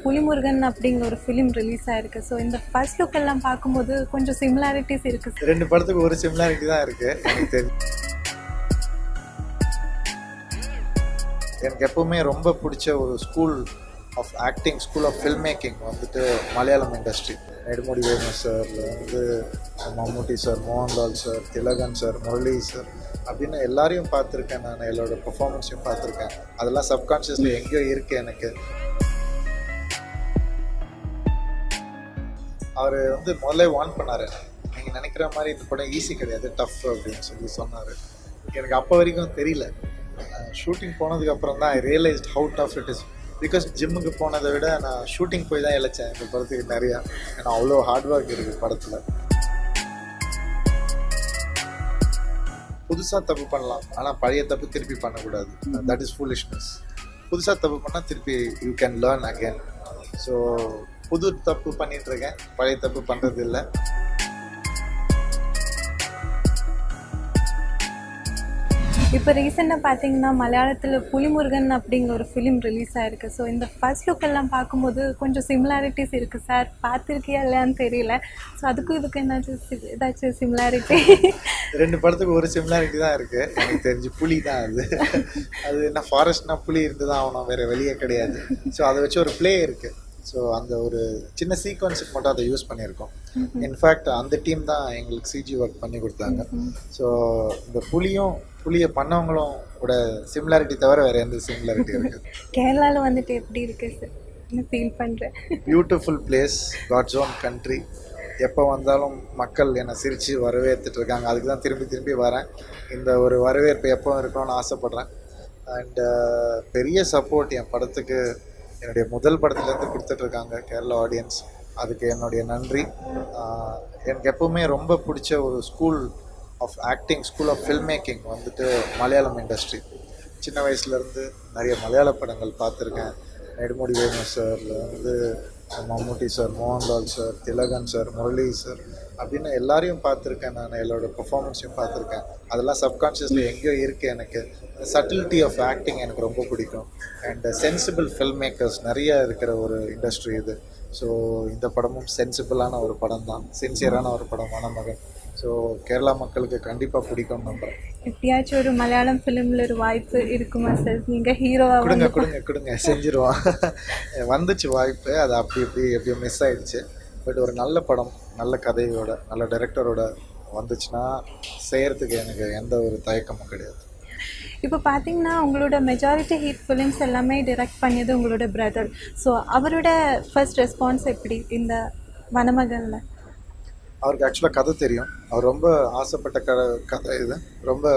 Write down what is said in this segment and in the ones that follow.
புலிமுருகன் அப்படிங்கிற ஒரு film release ஆயிருக்கு. ஸோ இந்த ஃபர்ஸ்ட் லுக் எல்லாம் பார்க்கும்போது கொஞ்சம் சிமிலாரிட்டிஸ் இருக்கு. ரெண்டு படத்துக்கு ஒரு சிமிலாரிட்டி தான் இருக்கு எனக்கு தெரியும். எனக்கு எப்பவுமே ரொம்ப பிடிச்ச ஒரு school of acting, school of film making வந்துட்டு மலையாளம் இண்டஸ்ட்ரி. நெடுமுடி வேணு சார், வந்து Mammootty sir, Mohanlal sir, Thilakan sir, Murali sir அப்படின்னு எல்லாரையும் பார்த்துருக்கேன். நான் என்னோட பெர்ஃபார்மன்ஸையும் பார்த்துருக்கேன். அதெல்லாம் சப்கான்ஷியஸில் எங்கேயோ இருக்குது எனக்கு. அவர் வந்து முதல்ல வார்ன் பண்ணார், நீங்கள் நினைக்கிற மாதிரி இந்த படம் ஈஸி கிடையாது, டஃப் அப்படின்னு சொல்லி சொன்னார். எனக்கு அப்போ வரைக்கும் தெரியல. ஷூட்டிங் போனதுக்கப்புறம் தான் I realised how tough it is. Because ஜிம்முக்கு போனதை விட நான் ஷூட்டிங் போய் தான் இழைச்சேன் இந்த படத்துக்கு நிறையா. ஏன்னா அவ்வளோ ஹார்ட் ஒர்க் இருக்குது படத்தில். புதுசாக தப்பு பண்ணலாம், ஆனால் பழைய தப்பு திருப்பி பண்ணக்கூடாது. That is foolishness. புதுசாக தப்பு பண்ணால் திருப்பி you can learn again. So புது தப்பு பண்ணிட்டு இருக்கேன், பழைய தப்பு பண்ணுறது இல்லை. இப்போ ரீசெண்டாக பார்த்தீங்கன்னா மலையாளத்தில் புலிமுருகன் அப்படிங்கிற ஒரு ஃபிலிம் ரிலீஸ் ஆயிருக்கு. ஸோ இந்த ஃபர்ஸ்ட் லுக் எல்லாம் பார்க்கும்போது கொஞ்சம் சிமிலாரிட்டிஸ் இருக்குது. சார் பார்த்துருக்கியா இல்லையான்னு தெரியல. ஸோ அதுக்கும் இதுக்கு ஏதாச்சும் சிமிலாரிட்டி? ரெண்டு படத்துக்கு ஒரு சிமிலாரிட்டி தான் இருக்குது எனக்கு தெரிஞ்சு. புலி தான் அது என்ன, ஃபாரஸ்ட்னா புலி இருந்து தான் ஆகணும், வேறு வெளியே கிடையாது. ஸோ அதை வச்சு ஒரு ப்ளே இருக்குது. ஸோ அந்த ஒரு சின்ன சீக்வன்ஸுக்கு மட்டும் அதை யூஸ் பண்ணியிருக்கோம். இன்ஃபேக்ட் அந்த டீம் தான் எங்களுக்கு சிஜி ஒர்க் பண்ணி கொடுத்தாங்க. ஸோ இந்த புலியை பண்ணவங்களும் கூட சிமிலாரிட்டி தவிர வேறு எந்த சிமிலாரிட்டி இருக்குது? கேரளாவில் வந்துட்டு எப்படி இருக்குது சார்? என்ன ஃபீல் பண்ணுறேன்? Beautiful place, God's own country. எப்போ வந்தாலும் மக்கள் என்னை சிரித்து வரவேற்றுட்டு இருக்காங்க. அதுக்கு தான் திரும்பி திரும்பி வரேன். இந்த ஒரு வரவேற்பு எப்போ இருக்கணும்னு ஆசைப்பட்றேன். அண்டு பெரிய சப்போர்ட் என் படத்துக்கு என்னுடைய முதல் படத்துலேருந்து கொடுத்துட்ருக்காங்க கேரளா ஆடியன்ஸ். அதுக்கு என்னுடைய நன்றி. எனக்கு எப்போவுமே ரொம்ப பிடிச்ச ஒரு school of acting, school of film making வந்துட்டு மலையாளம் இண்டஸ்ட்ரி. சின்ன வயசுலேருந்து நிறைய மலையாள படங்கள் பார்த்துருக்கேன். நெடுமுடி வேணு சார், வந்து Mammootty sir, Mohanlal sir, Thilakan sir, Murali sir அப்படின்னு எல்லாரையும் பார்த்துருக்கேன். நான் என்னோட பெர்ஃபார்மன்ஸையும் பார்த்துருக்கேன். அதெல்லாம் சப்கான்ஷியஸில் எங்கேயோ இருக்குது எனக்கு. சட்டிலிட்டி ஆஃப் ஆக்டிங் எனக்கு ரொம்ப பிடிக்கும். அண்ட் சென்சிபிள் ஃபில்ம் மேக்கர்ஸ் நிறைய இருக்கிற ஒரு இண்டஸ்ட்ரி இது. ஸோ இந்த படமும் சென்சிபிளான ஒரு படம் தான், சின்சியரான ஒரு படம், மணமகன். ஸோ கேரளா மக்களுக்கு கண்டிப்பாக பிடிக்கும் நம்புகிறேன். எப்படியாச்சும் ஒரு மலையாளம் ஃபிலிமில் ஒரு வாய்ப்பு இருக்குமா சார்? நீங்கள் ஹீரோவாக கொடுங்க செஞ்சிருவோம். வந்துச்சு வாய்ப்பு, அது எப்படியோ மிஸ் ஆகிடுச்சு. பட் ஒரு நல்ல படம், நல்ல கதையோட, நல்ல டைரக்டரோட வந்துச்சுன்னா செய்கிறதுக்கு எனக்கு எந்த ஒரு தயக்கமும் கிடையாது. இப்போ பார்த்தீங்கன்னா உங்களோட மெஜாரிட்டி ஹிட் ஃபிலிம்ஸ் எல்லாமே டைரக்ட் பண்ணியது உங்களோட பிரதர். ஸோ அவரோட ஃபர்ஸ்ட் ரெஸ்பான்ஸ் எப்படி இந்த மணமகனில்? அவருக்கு ஆக்சுவலாக கதை தெரியும். அவர் ரொம்ப ஆசைப்பட்ட கதை இது, ரொம்ப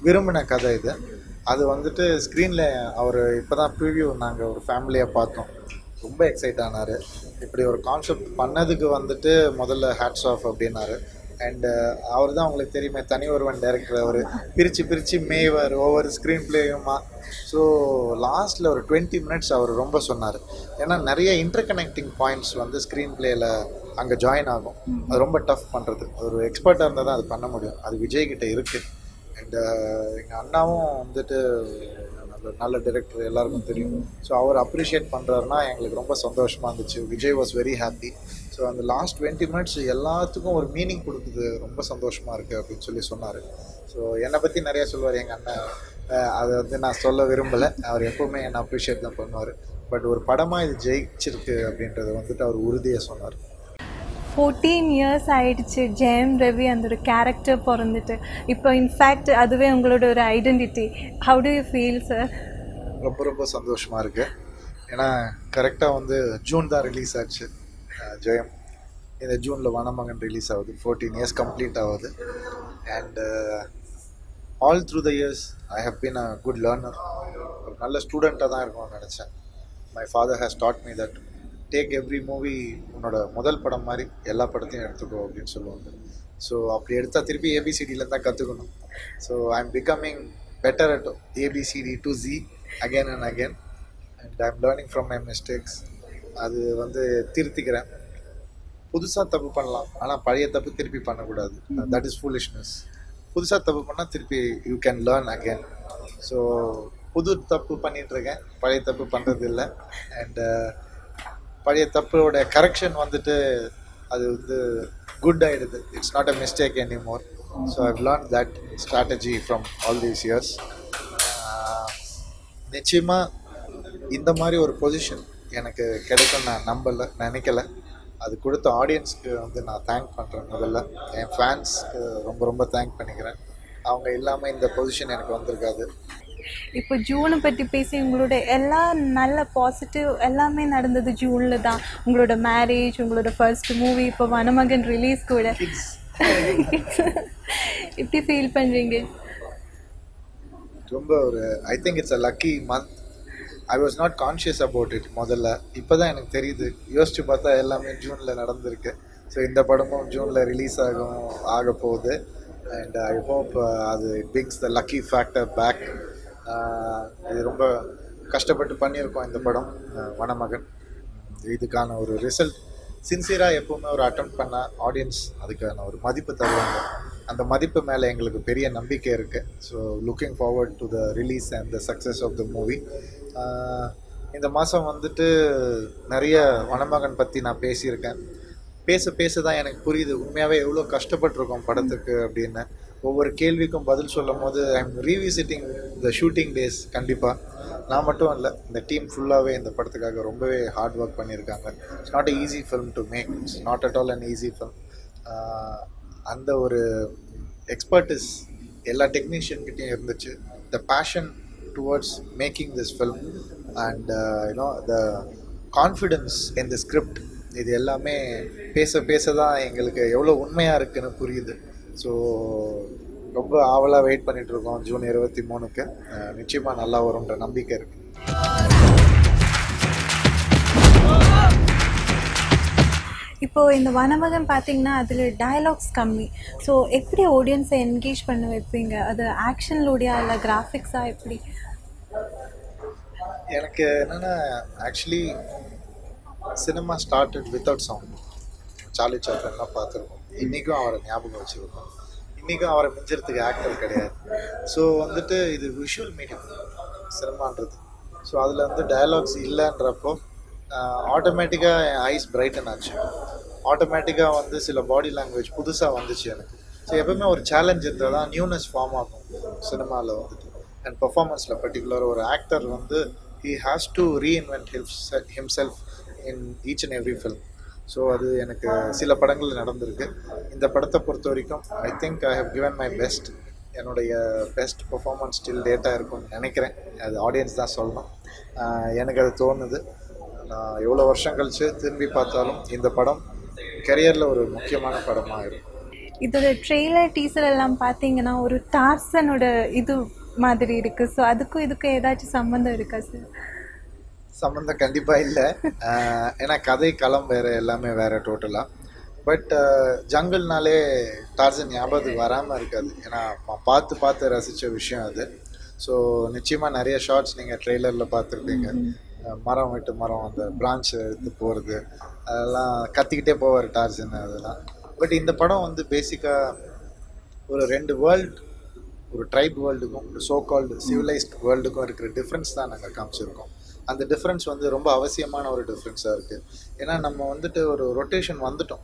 விரும்பின கதை இது. அது வந்துட்டு ஸ்க்ரீனில் அவர் இப்போ தான் ப்ரிவ்யூ நாங்கள் ஒரு ஃபேமிலியாக பார்த்தோம். ரொம்ப எக்ஸைட் ஆனார். இப்படி ஒரு கான்செப்ட் பண்ணதுக்கு வந்துட்டு முதல்ல ஹேட்ஸ் ஆஃப் அப்படின்னாரு. அண்டு அவர் தான் உங்களுக்கு தெரியுமே, தனி ஒருவன் டைரக்டர். அவர் பிரித்து மேய்வர் ஒவ்வொரு ஸ்க்ரீன் பிளேயுமா. ஸோ லாஸ்ட்டில் ஒரு 20 மினிட்ஸ் அவர் ரொம்ப சொன்னார். ஏன்னா நிறைய இன்டர்கனெக்டிங் பாயிண்ட்ஸ் வந்து ஸ்க்ரீன் பிளேயில் அங்கே ஜாயின் ஆகும். அது ரொம்ப டஃப் பண்ணுறது. ஒரு எக்ஸ்பர்ட்டாக இருந்தால் தான் அது பண்ண முடியும். அது விஜய்கிட்ட இருக்குது. அண்டு எங்கள் அண்ணாவும் வந்துட்டு நல்ல டைரக்டர், எல்லாருக்கும் தெரியும். ஸோ அவர் அப்ரிஷியேட் பண்ணுறாருன்னா எங்களுக்கு ரொம்ப சந்தோஷமாக இருந்துச்சு. Vijay was very happy. So அந்த லாஸ்ட் 20 மினிட்ஸ் எல்லாத்துக்கும் ஒரு மீனிங் கொடுக்குது, ரொம்ப சந்தோஷமாக இருக்குது அப்படின்னு சொல்லி சொன்னார். ஸோ என்னை பற்றி நிறையா சொல்லுவார் எங்கள் அண்ணன். அதை வந்து நான் சொல்ல விரும்பலை. அவர் எப்போவுமே என்னை அப்ரிஷியேட் தான் பண்ணுவார். பட் ஒரு படமாக இது ஜெயிச்சிருக்கு அப்படின்றத வந்துட்டு அவர் உறுதியாக சொன்னார். 14 இயர்ஸ் ஆயிடுச்சு ஜெயம் ரவி அந்த ஒரு கேரக்டர் பிறந்துட்டு. இப்போ இன்ஃபேக்ட் அதுவே உங்களோட ஒரு identity. How to you feel sir? ரொம்ப சந்தோஷமாக இருக்குது. ஏன்னா கரெக்டாக வந்து ஜூன் தான் ரிலீஸ் ஆச்சு ஜெயம். இந்த ஜூனில் மணமகன் ரிலீஸ் ஆகுது. 14 இயர்ஸ் கம்ப்ளீட் ஆகுது. And all through the years I have been a good learner. ஒரு நல்ல ஸ்டூடெண்ட்டாக தான் இருக்கணும்னு நினச்சேன். My father has taught me that take every movie உன்னோட முதல் படம் மாதிரி எல்லா படத்தையும் எடுத்துக்கோ அப்படின்னு சொல்லுவாங்க. ஸோ அப்படி எடுத்தால் திருப்பி ஏபிசிடியில் தான் கற்றுக்கணும். So I am becoming better at ABCD to G again and again. And I am learning from my mistakes. அது வந்து திருத்திக்கிறேன். புதுசாக தப்பு பண்ணலாம், ஆனால் பழைய தப்பு திருப்பி பண்ணக்கூடாது. That is foolishness. புதுசாக தப்பு பண்ணால் திருப்பி you can learn again. So புது தப்பு பண்ணிகிட்ருக்கேன், பழைய தப்பு பண்ணுறது இல்லை. அண்டு பழைய தப்போட கரெக்ஷன் வந்துட்டு அது வந்து குட் ஆகிடுது. It's not a mistake anymore. So I've learn that strategy from all these years. நிச்சயமாக இந்த மாதிரி ஒரு பொசிஷன் எனக்கு கிடைக்கும் நான் நினைக்கல. அது கொடுத்த ஆடியன்ஸ்க்கு வந்து நான் தேங்க் பண்ணுறேன். முதல்ல என் ஃபேன்ஸ்க்கு ரொம்ப ரொம்ப தேங்க் பண்ணிக்கிறேன். அவங்க இல்லாமல் இந்த பொசிஷன் எனக்கு வந்திருக்காது. இப்போ ஜூனை பற்றி பேசி உங்களோட எல்லா நல்ல பாசிட்டிவ் எல்லாமே நடந்தது ஜூனில் தான். உங்களோட மேரேஜ், உங்களோட ஃபர்ஸ்ட் மூவி, இப்போ வனமகன் ரிலீஸ் கூட. எப்படி ஃபீல் பண்ணுறீங்க? ரொம்ப ஒரு I think it's a lucky month. I was not conscious about it முதல்ல. இப்போ தான் எனக்கு தெரியுது. யோசிச்சு பார்த்தா எல்லாமே ஜூனில் நடந்திருக்கு. ஸோ இந்த படமும் ஜூனில் ரிலீஸ் ஆக போகுது. அண்ட் ஐ ஹோப் அது brings the lucky factor back. இது ரொம்ப கஷ்டப்பட்டு பண்ணியிருக்கோம் இந்த படம் வனமகன். இதுக்கான ஒரு ரிசல்ட் சின்சியராக எப்போவுமே ஒரு அட்டெம்ப்ட் பண்ணால் ஆடியன்ஸ் அதுக்கான ஒரு மதிப்பு தருவாங்க. அந்த மதிப்பு மேலே எங்களுக்கு பெரிய நம்பிக்கை இருக்குது. So looking forward to the release and the success of the movie. இந்த மாதம் வந்துட்டு நிறைய வனமகன் பற்றி நான் பேசியிருக்கேன். பேச தான் எனக்கு புரியுது உண்மையாகவே எவ்வளோ கஷ்டப்பட்டிருக்கோம் படத்துக்கு அப்படின்னு. ஒவ்வொரு கேள்விக்கும் பதில் சொல்லும் போது I am revisiting the shooting days. கண்டிப்பாக நான் மட்டும் இல்லை, இந்த டீம் ஃபுல்லாகவே இந்த படத்துக்காக ரொம்பவே ஹார்ட் ஒர்க் பண்ணியிருக்காங்க. It's not a easy film to make. It's not at all an easy film. அந்த ஒரு எக்ஸ்பர்டிஸ் எல்லா டெக்னீஷியன்கிட்டையும் இருந்துச்சு. The passion towards making this film and the confidence in the script, இது எல்லாமே பேச தான் எங்களுக்கு எவ்வளோ உண்மையாக இருக்குன்னு புரியுது. ஸோ ரொம்ப ஆவலாக வெயிட் பண்ணிகிட்ருக்கோம் ஜூன் 23க்கு. நிச்சயமாக நல்லா வரும்ன்ற நம்பிக்கை இருக்குது. இப்போது இந்த வனமகன் பார்த்தீங்கன்னா அதில் டயலாக்ஸ் கம்மி. ஸோ எப்படி ஆடியன்ஸை என்கேஜ் பண்ண வைப்பீங்க? அது ஆக்ஷன்லோடையா இல்லை கிராஃபிக்ஸாக எப்படி? எனக்கு என்னென்னா actually cinema started without sound. Charlie சாப்ளின்லாம் பார்த்துருக்கோம். இன்றைக்கும் அவரை ஞாபகம் வச்சுருக்கோம். இன்றைக்கும் அவரை மிஞ்சறதுக்கு ஆக்டர் கிடையாது. ஸோ வந்துட்டு இது விஷுவல் மீடியம் சினிமான்றது. ஸோ அதில் வந்து டயலாக்ஸ் இல்லைன்றப்போ ஆட்டோமேட்டிக்காக என் ஐஸ் பிரைட்டன் ஆச்சு. ஆட்டோமேட்டிக்காக வந்து சில பாடி லாங்குவேஜ் புதுசாக வந்துச்சு எனக்கு. ஸோ எப்பவுமே ஒரு சேலஞ்ச் இருந்தால் தான் நியூனஸ் ஃபார்ம் ஆகும் சினிமாவில் வந்துட்டு. அண்ட் பர்ஃபார்மன்ஸில் பர்டிகுலர் ஒரு ஆக்டர் வந்து he has to reinvent himself in each and every film. So அது எனக்கு சில படங்கள் நடந்திருக்கு. இந்த படத்தை பொறுத்த வரைக்கும் I think I have given my best. என்னுடைய பெஸ்ட் பர்ஃபார்மன்ஸ் ஸ்டில் டேட்டாக இருக்கும்னு நினைக்கிறேன். அது ஆடியன்ஸ் தான் சொல்லணும். எனக்கு அது தோணுது. நான் எவ்வளோ வருஷம் கழித்து திரும்பி பார்த்தாலும் இந்த படம் கெரியரில் ஒரு முக்கியமான படமாக இருக்கும். இதோட ட்ரெய்லர் டீசர் எல்லாம் பார்த்தீங்கன்னா ஒரு டார்சனோட இது மாதிரி இருக்குது. ஸோ அதுக்கும் இதுக்கும் ஏதாச்சும் சம்மந்தம் இருக்கா சார்? சம்மந்தம் கண்டிப்பாக இல்லை. ஏன்னா கதை களம் வேறு, எல்லாமே வேறு டோட்டலாக. பட் ஜங்கிள்னாலே டார்சன் ஞாபகத்துக்கு வராமல் இருக்காது. ஏன்னா பார்த்து ரசித்த விஷயம் அது. ஸோ நிச்சயமாக நிறைய ஷார்ட்ஸ் நீங்கள் ட்ரெய்லரில் பார்த்துருப்பீங்க. மரம் விட்டு மரம், அந்த பிரான்ச் எடுத்து போகிறது, அதெல்லாம் கத்திக்கிட்டே போவார் டார்சன் அதெல்லாம். பட் இந்த படம் வந்து பேசிக்காக ஒரு ரெண்டு வேர்ல்டு, ஒரு ட்ரைப் வேர்ல்டுக்கும் ஒரு சோ கால்டு சிவிலைஸ்ட் வேர்ல்டுக்கும் இருக்கிற டிஃப்ரென்ஸ் தான் நாங்கள் காமிச்சிருக்கோம். அந்த டிஃப்ரென்ஸ் வந்து ரொம்ப அவசியமான ஒரு டிஃப்ரென்ஸாக இருக்குது. ஏன்னா நம்ம வந்துட்டு ஒரு ரொட்டேஷன் வந்துட்டோம்.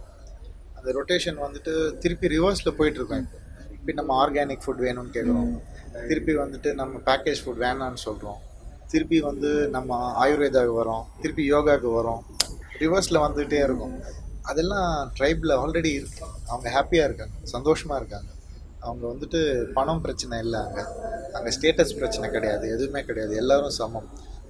அந்த ரொட்டேஷன் வந்துட்டு திருப்பி ரிவர்ஸில் போயிட்டுருக்கோம். இப்போ நம்ம ஆர்கானிக் ஃபுட் வேணும்னு கேட்குறோம், திருப்பி வந்துட்டு நம்ம பேக்கேஜ் ஃபுட் வேணான்னு சொல்கிறோம், திருப்பி வந்து நம்ம ஆயுர்வேதாவுக்கு வரோம், திருப்பி யோகாவுக்கு வரோம், ரிவர்ஸில் வந்துகிட்டே இருக்கும். அதெல்லாம் ட்ரைபில் ஆல்ரெடி இருக்கு. அவங்க ஹாப்பியாக இருக்காங்க, சந்தோஷமாக இருக்காங்க. அவங்க வந்துட்டு பணம் பிரச்சனை இல்லை, அங்கே ஸ்டேட்டஸ் பிரச்சனை கிடையாது, எதுவுமே கிடையாது. எல்லோரும் சமம்.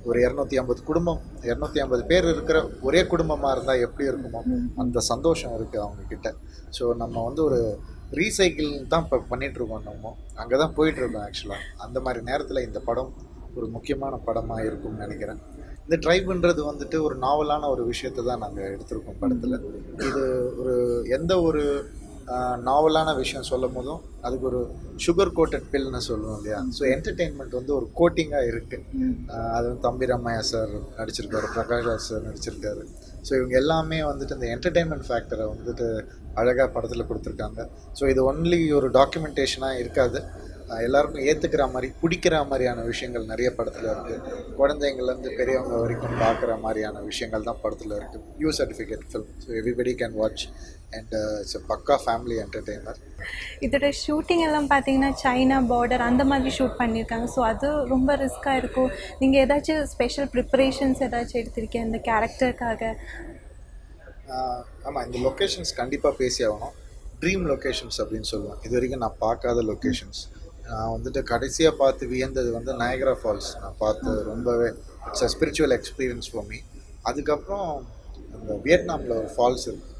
ஒரு 250 குடும்பம், 250 பேர் இருக்கிற ஒரே குடும்பமாக இருந்தால் எப்படி இருக்குமோ அந்த சந்தோஷம் இருக்குது அவங்கக்கிட்ட. ஸோ நம்ம வந்து ஒரு ரீசைக்கிள் தான் இப்போ பண்ணிகிட்ருக்கோம். நம்ம அங்கே தான் போயிட்டுருக்கோம் ஆக்சுவலாக. அந்த மாதிரி நேரத்தில் இந்த படம் ஒரு முக்கியமான படமாக இருக்கும்னு நினைக்கிறேன். இந்த ட்ரைபுன்றது வந்துட்டு ஒரு நாவலான ஒரு விஷயத்தை தான் நாங்கள் எடுத்திருக்கோம் படத்தில். இது ஒரு எந்த ஒரு நாவலான விஷயம் சொல்லும் போதும் அதுக்கு ஒரு சுகர் கோட்டட் பில்னு சொல்லுவோம் இல்லையா. ஸோ என்டர்டெயின்மெண்ட் வந்து ஒரு கோட்டிங்காக இருக்குது. அது வந்து தம்பி ராமையா சார் நடிச்சிருக்காரு, பிரகாஷ் ராஜ் சார் நடிச்சிருக்காரு. ஸோ இவங்க எல்லாமே வந்துட்டு இந்த என்டர்டெயின்மெண்ட் ஃபேக்டரை வந்துட்டு அழகாக படத்தில் கொடுத்துருக்காங்க. ஸோ இது ஒன்லி ஒரு டாக்குமெண்டேஷனாக இருக்காது. எல்லாருக்கும் ஏற்றுக்கிற மாதிரி பிடிக்கிற மாதிரியான விஷயங்கள் நிறைய படத்தில் இருக்குது. குழந்தைங்கள்லேருந்து பெரியவங்க வரைக்கும் பார்க்குற மாதிரியான விஷயங்கள் தான் படத்தில் இருக்குது. You certificate film, so everybody can watch and it's பக்கா ஃபேமிலி என்டர்டெய்னர். இதோட ஷூட்டிங் எல்லாம் பார்த்தீங்கன்னா சைனா பார்டர் அந்த மாதிரி ஷூட் பண்ணியிருக்காங்க. ஸோ அது ரொம்ப ரிஸ்க்காக இருக்கும். நீங்கள் ஏதாச்சும் ஸ்பெஷல் ப்ரிப்பரேஷன்ஸ் ஏதாச்சும் எடுத்திருக்கேன் இந்த கேரக்டருக்காக? ஆமாம், இந்த லொக்கேஷன்ஸ் கண்டிப்பாக பேசி ஆகணும். ட்ரீம் லொக்கேஷன்ஸ் அப்படின்னு சொல்லுவேன். இது வரைக்கும் நான் பார்க்காத லொக்கேஷன்ஸ். நான் வந்துட்டு கடைசியாக பார்த்து வியந்தது வந்து நயகரா ஃபால்ஸ். நான் பார்த்து ரொம்பவே it's a spiritual experience for me. அதுக்கப்புறம் இந்த வியட்நாமில் ஒரு ஃபால்ஸ் இருக்குது,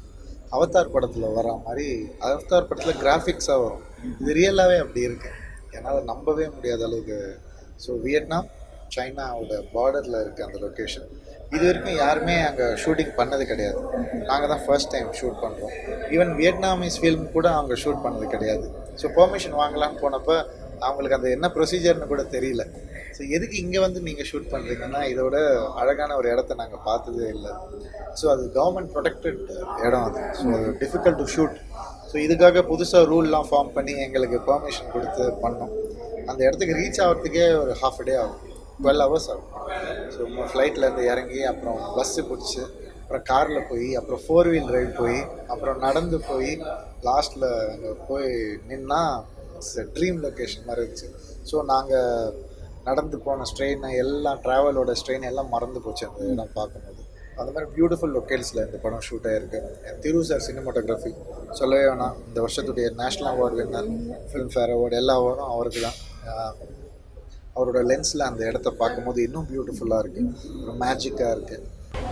அவதார் படத்தில் வர மாதிரி. அவதார் படத்தில் கிராஃபிக்ஸாக வரும், இது ரியலாகவே அப்படி இருக்குது, என்னால் நம்பவே முடியாத அளவுக்கு. ஸோ வியட்நாம் சைனாவோட பார்டரில் இருக்குது அந்த லொக்கேஷன். இது வரைக்கும் யாருமே அங்கே ஷூட்டிங் பண்ணது கிடையாது. நாங்கள் தான் ஃபர்ஸ்ட் டைம் ஷூட் பண்ணுறோம். ஈவன் வியட்நாமீஸ் ஃபில்ம் கூட அவங்க ஷூட் பண்ணது கிடையாது. ஸோ பெர்மிஷன் வாங்கலான்னு போனப்போ அவங்களுக்கு அந்த என்ன ப்ரொசீஜர்னு கூட தெரியல. ஸோ எதுக்கு இங்கே வந்து நீங்கள் ஷூட் பண்ணுறீங்கன்னா, இதோட அழகான ஒரு இடத்த நாங்கள் பார்த்ததே இல்லை. ஸோ அது கவர்மெண்ட் ப்ரொடெக்டட் இடம் அது. ஸோ அது டிஃபிகல்ட் டு ஷூட். ஸோ இதுக்காக புதுசாக ரூல்லாம் ஃபார்ம் பண்ணி எங்களுக்கு பெர்மிஷன் கொடுத்து பண்ணோம். அந்த இடத்துக்கு ரீச் ஆகிறதுக்கே ஒரு ஹாஃப் டே ஆகும், 12 hours ஆகும். ஸோ ஃப்ளைட்லேருந்து இறங்கி அப்புறம் பஸ்ஸு பிடிச்சி அப்புறம் காரில் போய் அப்புறம் 4-wheel drive போய் அப்புறம் நடந்து போய் லாஸ்ட்டில் அங்கே போய் நின்னா ட்ரீம் லொக்கேஷன் மாதிரி இருந்துச்சு. ஸோ நாங்கள் நடந்து போன ஸ்ட்ரெயின் எல்லாம், ட்ராவலோட ஸ்ட்ரெயின் எல்லாம் மறந்து போச்சு அந்த இடம் பார்க்கும்போது. அந்த மாதிரி பியூட்டிஃபுல் லொக்கேல்ஸில் இந்த படம் ஷூட் ஆகிருக்கு. திரு சார் சினிமாட்டோகிராஃபி சொல்லவே வேணாம். இந்த வருஷத்துடைய national award winner, filmfare award, எல்லா அவார்டும் அவருக்கு தான். அவரோட லென்ஸில் அந்த இடத்த பார்க்கும்போது இன்னும் பியூட்டிஃபுல்லாக இருக்குது, ஒரு மேஜிக்காக இருக்குது.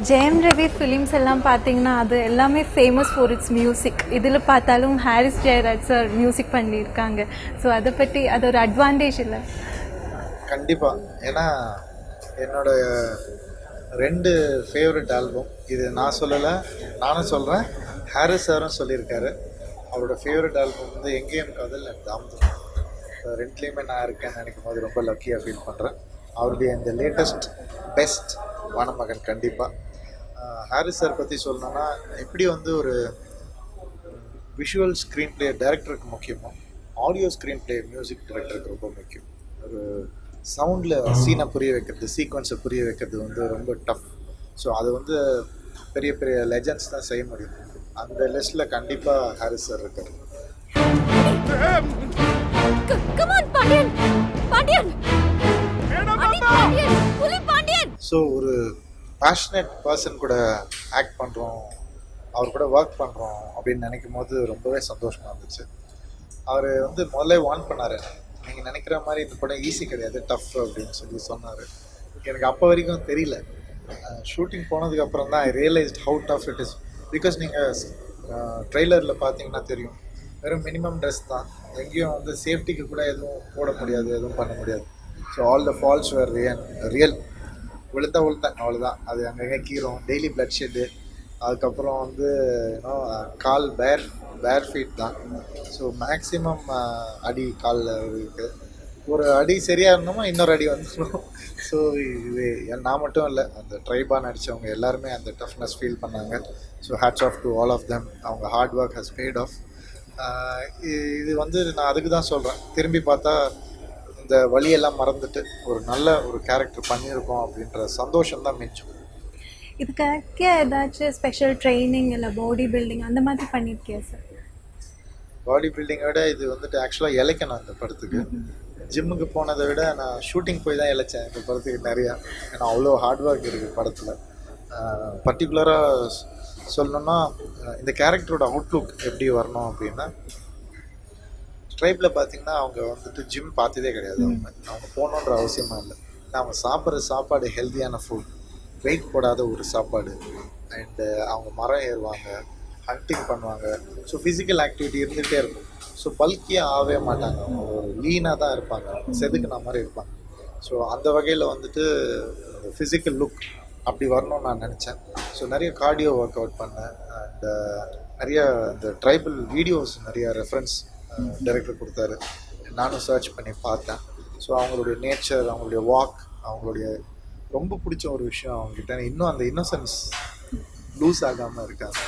ஜெயம் ரவி ஃபிலிம்ஸ் எல்லாம் பார்த்தீங்கன்னா அது எல்லாமே ஃபேமஸ் ஃபார் இட்ஸ் மியூசிக். இதில் பார்த்தாலும் ஹாரிஸ் ஜெயராஜ் சார் மியூசிக் பண்ணியிருக்காங்க. ஸோ அதை பற்றி அது ஒரு அட்வான்டேஜ் இல்லை? கண்டிப்பாக. ஏன்னா என்னோட 2 ஃபேவரட் ஆல்பம் இது. நான் சொல்லலை, நானும் சொல்கிறேன், ஹாரிஸ் சாரும் சொல்லியிருக்காரு. அவரோட ஃபேவரட் ஆல்பம் வந்து எங்கேயும் காதல் அண்ட் தாம்தம். ரெண்டுலேயுமே நான் இருக்கேன்னு நினைக்கும் போது ரொம்ப லக்கியாக ஃபீல் பண்ணுறேன். அவருடைய இந்த லேட்டஸ்ட் பெஸ்ட் வானமகன். கண்டிப்பாக ஹாரிஸ் சார் பற்றி சொல்லணுன்னா, எப்படி வந்து ஒரு விஷுவல் ஸ்க்ரீன் ப்ளே டைரக்டருக்கு முக்கியமோ, ஆடியோ ஸ்க்ரீன் ப்ளே மியூசிக் டைரக்டருக்கு ரொம்ப முக்கியம். ஒரு சவுண்டில் சீனை புரிய வைக்கிறது, சீக்வன்ஸை புரிய வைக்கிறது வந்து ரொம்ப டஃப். ஸோ அது வந்து பெரிய பெரிய லெஜண்ட்ஸ் தான் செய்ய முடியும். அந்த லிஸ்ட்டில் கண்டிப்பாக ஹாரிஸ் சார் இருக்கார். ஸோ ஒரு பேஷனேட் பர்சன் கூட ஆக்ட் பண்ணுறோம், அவர் கூட ஒர்க் பண்ணுறோம் அப்படின்னு நினைக்கும் போது ரொம்பவே சந்தோஷமாக இருந்துச்சு. அவர் வந்து முதல்ல வார்ன் பண்ணார், நீங்கள் நினைக்கிற மாதிரி இந்த படம் ஈஸி கிடையாது, டஃப் அப்படின்னு சொல்லி சொன்னார். எனக்கு அப்போ வரைக்கும் தெரியல. ஷூட்டிங் போனதுக்கப்புறம் தான் I realised how tough it is. Because நீங்கள் ட்ரெய்லரில் பார்த்தீங்கன்னா தெரியும், வெறும் மினிமம் ட்ரெஸ் தான், எங்கேயும் வந்து சேஃப்டிக்கு கூட எதுவும் போட முடியாது, எதுவும் பண்ண முடியாது. So all the falls were real. விழுத்தேன் அவ்வளோதான். அது அங்கங்கே கீரும், டெய்லி பிளட் ஷெட்டு. அதுக்கப்புறம் வந்து கால் பேர் ஃபீட் தான். ஸோ மேக்ஸிமம் அடி காலில் இருக்குது. ஒரு அடி சரியாக இருந்தோமா இன்னொரு அடி வந்துடும். ஸோ இது நான் மட்டும் இல்லை, அந்த ட்ரைபாக நடித்தவங்க எல்லாருமே அந்த டஃப்னஸ் ஃபீல் பண்ணாங்க. So hats off to all of them. அவங்க hard work has paid off. இது வந்து நான் அதுக்கு தான் சொல்கிறேன், திரும்பி பார்த்தா இந்த வழியெல்லாம் மறந்துட்டு ஒரு நல்ல ஒரு கேரக்டர் பண்ணியிருக்கோம் அப்படின்ற சந்தோஷம் தான் மிஞ்சும். இதுக்காக ஏதாச்சும் ஸ்பெஷல் ட்ரைனிங் இல்லை பாடி பில்டிங் அந்த மாதிரி பண்ணியிருக்கியா சார்? பாடி பில்டிங்கை விட இது வந்துட்டு ஆக்சுவலாக இழைக்கணும் இந்த படத்துக்கு. ஜிம்முக்கு போனதை விட நான் ஷூட்டிங் போய் தான் இழைச்சேன் இந்த படத்துக்கு நிறையா. ஏன்னா அவ்வளோ ஹார்ட் ஒர்க் இருக்குது படத்தில். பர்டிகுலராக சொல்லணுன்னா இந்த கேரக்டரோட அவுட்லுக் எப்படி வரணும் அப்படின்னா, ட்ரைபில் பார்த்திங்கன்னா அவங்க வந்துட்டு ஜிம் பார்த்ததே கிடையாது. அவங்க போகணுன்ற அவசியமாக இல்லை. அவங்க சாப்பிட்ற சாப்பாடு ஹெல்த்தியான ஃபுட், வெயிட் போடாத ஒரு சாப்பாடு. அண்டு அவங்க மரம் ஏறுவாங்க, ஹண்டிங் பண்ணுவாங்க. ஸோ ஃபிசிக்கல் ஆக்டிவிட்டி இருந்துகிட்டே இருக்கும். ஸோ பல்கியாக ஆகவே மாட்டாங்க, அவங்க ஒரு லீனாக தான் இருப்பாங்க, செதுக்குன மாதிரி இருப்பாங்க. ஸோ அந்த வகையில் வந்துட்டு ஃபிசிக்கல் லுக் அப்படி வரணும்னு நான் நினச்சேன். ஸோ நிறைய கார்டியோ ஒர்க் அவுட் பண்ணேன். அண்ட் நிறைய இந்த ட்ரைபல் வீடியோஸ் நிறைய ரெஃபரன்ஸ் டைரக்டர் கொடுத்தாரு, நானும் சர்ச் பண்ணி பார்த்தேன். ஸோ அவங்களுடைய நேச்சர், அவங்களுடைய வாக், அவங்களுடைய ரொம்ப பிடிச்ச ஒரு விஷயம் அவங்ககிட்ட இன்னும் அந்த இன்னோசன்ஸ் லூஸ் ஆகாமல் இருக்காங்க.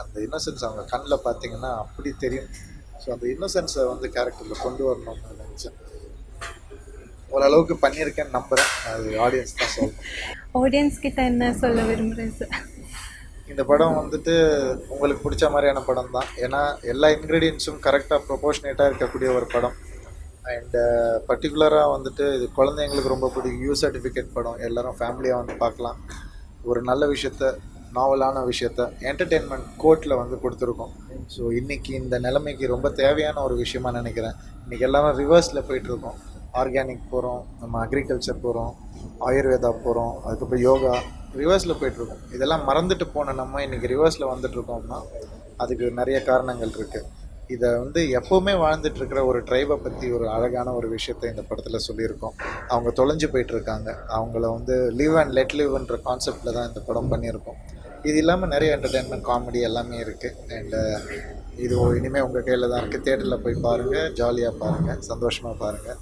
அந்த இன்னோசன்ஸ் அவங்க கண்ணில் பார்த்தீங்கன்னா அப்படி தெரியும். ஸோ அந்த இன்னோசென்ஸை வந்து கேரக்டரில் கொண்டு வரணும்னு நினச்சேன். ஓரளவுக்கு பண்ணியிருக்கேன்னு நம்புகிறேன். அது ஆடியன்ஸ் தான் சொல்லணும். ஆடியன்ஸ் கிட்ட என்ன சொல்ல விரும்புகிறேன் சார்? இந்த படம் வந்துட்டு உங்களுக்கு பிடிச்ச மாதிரியான படம் தான். ஏன்னா எல்லா இன்க்ரீடியன்ஸும் கரெக்டாக ப்ரொபோர்ஷனேட்டாக இருக்கக்கூடிய ஒரு படம். அண்டு பர்டிகுலராக வந்துட்டு இது குழந்தைங்களுக்கு ரொம்ப பிடிக்கும். யூ சர்டிஃபிகேட் படம், எல்லோரும் ஃபேமிலியாக வந்து பார்க்கலாம். ஒரு நல்ல விஷயத்த, நாவலான விஷயத்த என்டர்டெயின்மெண்ட் கோட்டில் வந்து கொடுத்துருக்கோம். ஸோ இன்றைக்கி இந்த நிலைமைக்கு ரொம்ப தேவையான ஒரு விஷயமா நினைக்கிறேன். இன்றைக்கி எல்லாமே ரிவர்ஸில் போயிட்டுருக்கோம். ஆர்கானிக் போகிறோம், நம்ம அக்ரிகல்ச்சர் போகிறோம், ஆயுர்வேதா போகிறோம், அதுக்கப்புறம் யோகா, ரிவர்ஸில் போயிட்டுருக்கோம். இதெல்லாம் மறந்துட்டு போன நம்ம இன்றைக்கி ரிவர்ஸில் வந்துட்டுருக்கோம்னா அதுக்கு நிறைய காரணங்கள் இருக்குது. இதை வந்து எப்போவுமே வாழ்ந்துட்டுருக்கிற ஒரு ட்ரைபை பற்றி ஒரு அழகான ஒரு விஷயத்தை இந்த படத்தில் சொல்லியிருக்கோம். அவங்க தொலைஞ்சு போயிட்டுருக்காங்க. அவங்கள வந்து லிவ் அண்ட் லெட் லிவ்ன்ற கான்செப்டில் தான் இந்த படம் பண்ணியிருக்கோம். இது இல்லாமல் நிறைய என்டர்டெயின்மெண்ட், காமெடி எல்லாமே இருக்குது. அண்டு இது இனிமேல் உங்கள் கையில் தான் இருக்குது. தியேட்டரில் போய் பாருங்கள், ஜாலியாக பாருங்கள், சந்தோஷமாக பாருங்கள்.